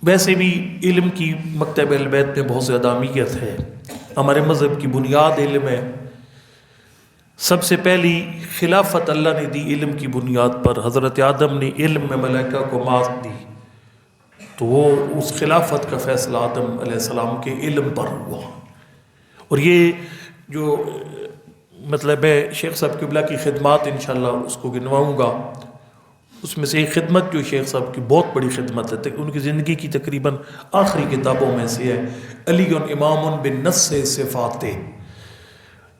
ویسے بھی علم کی مکتب اہل بیت میں بہت زیادہ اہمیت ہے. ہمارے مذہب کی بنیاد علم ہے. سب سے پہلی خلافت اللہ نے دی علم کی بنیاد پر. حضرت آدم نے علم میں ملائکہ کو مات دی تو وہ اس خلافت کا فیصلہ آدم علیہ السلام کے علم پر ہوا. اور یہ جو مطلب ہے شیخ صاحب قبلہ کی خدمات انشاءاللہ اس کو گنواؤں گا. اس میں سے ایک خدمت جو شیخ صاحب کی بہت بڑی خدمت ہے, ان کی زندگی کی تقریباً آخری کتابوں میں سے ہے علی امام بالنص صفات,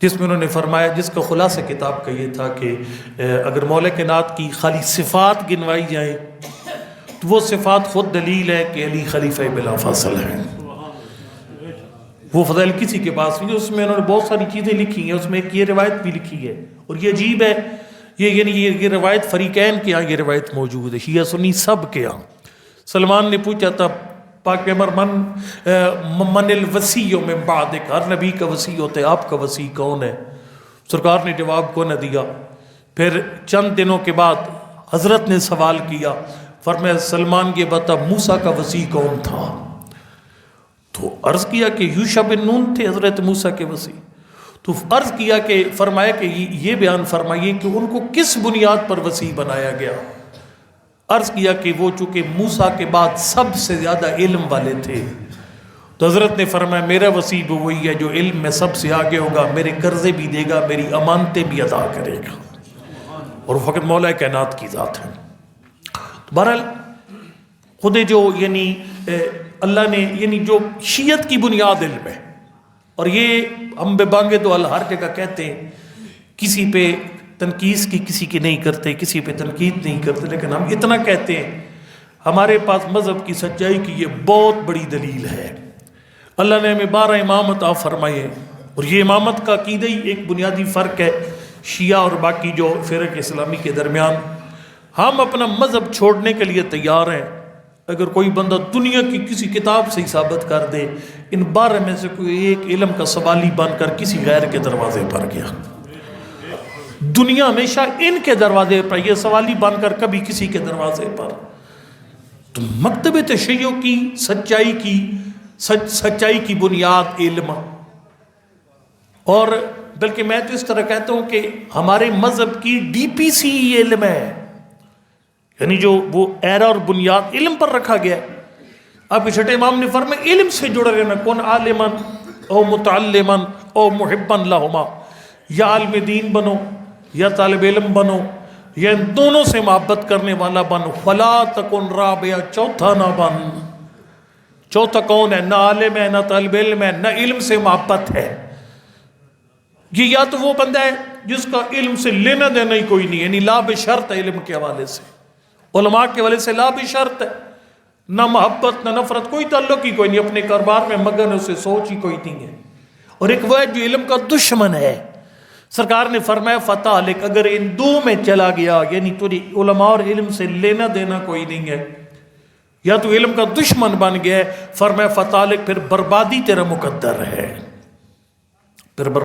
جس میں انہوں نے فرمایا, جس کا خلاصہ کتاب کا یہ تھا کہ اگر مولا کائنات کی خالی صفات گنوائی جائیں تو وہ صفات خود دلیل ہے کہ علی خلیفہ بلا فاصل ہیں. وہ فضائل کسی کے پاس نہیں. اس میں انہوں نے بہت ساری چیزیں لکھی ہیں, اس میں ایک یہ روایت بھی لکھی ہے. اور یہ عجیب ہے, یہ روایت فریقین کے ہاں یہ روایت موجود ہے, شیعہ سنی سب کے ہاں. سلمان نے پوچھا تھا پاک پیغمبر من الوصی من بعدک, ہر نبی کا وصی ہوتا ہے, آپ کا وصی کون ہے؟ سرکار نے جواب کو نہ دیا. پھر چند دنوں کے بعد حضرت نے سوال کیا, فرمایا سلمان یہ بتا موسیٰ کا وصی کون تھا؟ تو عرض کیا کہ یوشع بن نون تھے حضرت موسیٰ کے وصی. تو عرض کیا کہ فرمایا کہ یہ بیان فرمائیے کہ ان کو کس بنیاد پر وصی بنایا گیا؟ عرض کیا کہ وہ چونکہ موسیٰ کے بعد سب سے زیادہ علم والے تھے. تو حضرت نے فرمایا میرا وصی بھی وہی ہے جو علم میں سب سے آگے ہوگا, میرے قرضے بھی دے گا, میری امانتیں بھی ادا کرے گا, اور وہ فقط مولا کائنات کی ذات ہے. بہرحال خود جو اللہ نے جو شیعت کی بنیاد علم ہے, اور یہ ہم بے بانگے دو ہر جگہ کہتے ہیں, کسی پہ تنقید کی کسی کی نہیں کرتے, کسی پہ تنقید نہیں کرتے, لیکن ہم اتنا کہتے ہیں ہمارے پاس مذہب کی سچائی کی یہ بہت بڑی دلیل ہے. اللہ نے ہمیں 12 امام عطا فرمائے, اور یہ امامت کا عقیدہ ہی ایک بنیادی فرق ہے شیعہ اور باقی جو فرق اسلامی کے درمیان. ہم اپنا مذہب چھوڑنے کے لیے تیار ہیں اگر کوئی بندہ دنیا کی کسی کتاب سے ہی ثابت کر دے ان 12 میں سے کوئی ایک علم کا سوالی بن کر کسی غیر کے دروازے پر گیا. دنیا ہمیشہ ان کے دروازے پر, یہ سوالی بن کر کبھی کسی کے دروازے پر. تو مکتب تشیع کی سچائی کی بنیاد علم, اور بلکہ میں تو اس طرح کہتا ہوں کہ ہمارے مذہب کی ڈی پی سی علم ہے, یعنی جو وہ ایرا اور بنیاد علم پر رکھا گیا ہے. اب چھٹے امام نے فرمایا علم سے جڑا رہنا, کون عالمن او متعلمن او محبن لہما, یا عالم دین بنو یا طالب علم بنو یا ان دونوں سے محبت کرنے والا بنو, فلا تکن رابع, چوتھا نہ بن. چوتھا کون ہے؟ نہ عالم ہے, نہ طالب علم ہے, نہ علم سے محبت ہے. یہ یا تو وہ بندہ ہے جس کا علم سے لینا دینا ہی کوئی نہیں, یعنی لا بشرط ہے علم کے حوالے سے, علماء کے حوالے سے لا بشرط ہے, نہ محبت نہ نفرت, کوئی تعلق ہی کوئی نہیں, اپنے کاروبار میں مگن ہے, اسے سوچ ہی کوئی نہیں ہے. اور ایک وہ ہے جو علم کا دشمن ہے. سرکار نے فرمایا فتح لک, اگر ان دو میں چلا گیا, یعنی تجھے علماء اور علم سے لینا دینا کوئی نہیں ہے, یا تو علم کا دشمن بن گیا ہے, فرمایا فتح لک, پھر بربادی تیرا مقدر ہے. پھر